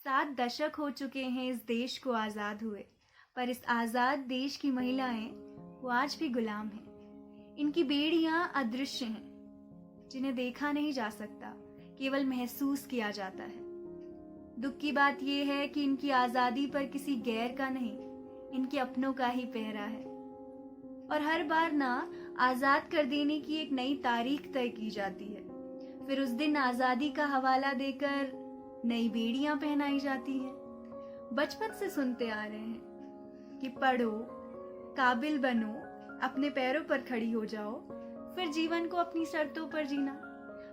7 दशक हो चुके हैं इस देश को आज़ाद हुए, पर इस आज़ाद देश की महिलाएं वो आज भी गुलाम हैं। इनकी बेड़ियां अदृश्य हैं, जिन्हें देखा नहीं जा सकता, केवल महसूस किया जाता है। दुख की बात यह है कि इनकी आज़ादी पर किसी गैर का नहीं, इनके अपनों का ही पहरा है। और हर बार ना आज़ाद कर देने की एक नई तारीख तय की जाती है, फिर उस दिन आज़ादी का हवाला देकर नई बेड़ियां पहनाई जाती है। बचपन से सुनते आ रहे हैं कि पढ़ो, काबिल बनो, अपने पैरों पर खड़ी हो जाओ, फिर जीवन को अपनी शर्तों पर जीना।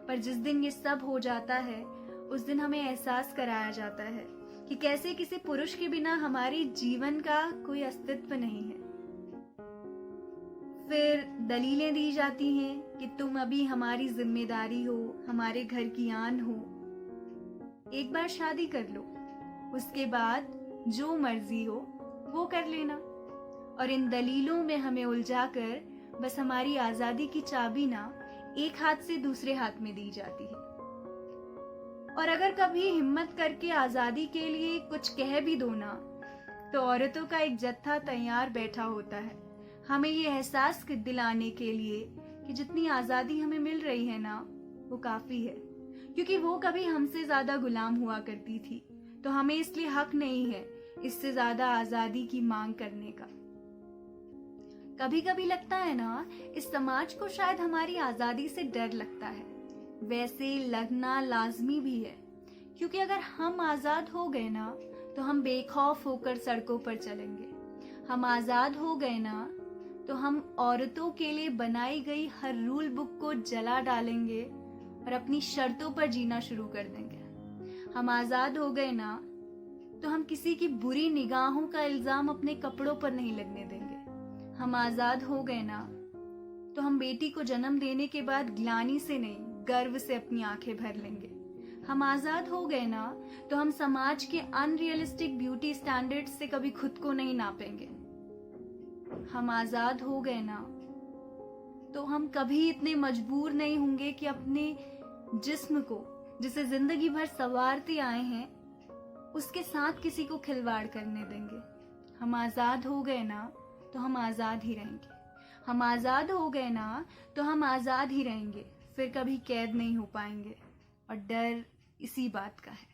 पर जिस दिन ये सब हो जाता है, उस दिन हमें एहसास कराया जाता है कि कैसे किसी पुरुष के बिना हमारी जीवन का कोई अस्तित्व नहीं है। फिर दलीलें दी जाती हैं कि तुम अभी हमारी जिम्मेदारी हो, हमारे घर की आन हो, एक बार शादी कर लो, उसके बाद जो मर्जी हो वो कर लेना। और इन दलीलों में हमें उलझाकर बस हमारी आजादी की चाबी ना एक हाथ से दूसरे हाथ में दी जाती है। और अगर कभी हिम्मत करके आजादी के लिए कुछ कह भी दो ना, तो औरतों का एक जत्था तैयार बैठा होता है हमें ये एहसास दिलाने के लिए कि जितनी आजादी हमें मिल रही है ना, वो काफी है, क्योंकि वो कभी हमसे ज्यादा गुलाम हुआ करती थी। तो हमें इसलिए हक नहीं है इससे ज्यादा आजादी की मांग करने का। कभी कभी लगता है ना, इस समाज को शायद हमारी आजादी से डर लगता है। वैसे लगना लाजमी भी है, क्योंकि अगर हम आजाद हो गए ना, तो हम बेखौफ होकर सड़कों पर चलेंगे। हम आजाद हो गए ना, तो हम औरतों के लिए बनाई गई हर रूल बुक को जला डालेंगे और अपनी शर्तों पर जीना शुरू कर देंगे। हम आजाद हो गए ना, तो हम किसी की बुरी निगाहों का इल्जाम अपने कपड़ों पर नहीं लगने देंगे। हम आजाद हो गए ना, तो हम बेटी को जन्म देने के बाद ग्लानि से नहीं, गर्व से अपनी आंखें भर लेंगे। हम आजाद हो गए ना, तो हम समाज के अनरियलिस्टिक ब्यूटी स्टैंडर्ड्स से कभी खुद को नहीं नापेंगे। हम आजाद हो गए ना, तो हम कभी इतने मजबूर नहीं होंगे कि अपने जिस्म को, जिसे जिंदगी भर संवारते आए हैं, उसके साथ किसी को खिलवाड़ करने देंगे। हम आजाद हो गए ना, तो हम आजाद ही रहेंगे। हम आजाद हो गए ना, तो हम आजाद ही रहेंगे, फिर कभी कैद नहीं हो पाएंगे। और डर इसी बात का है।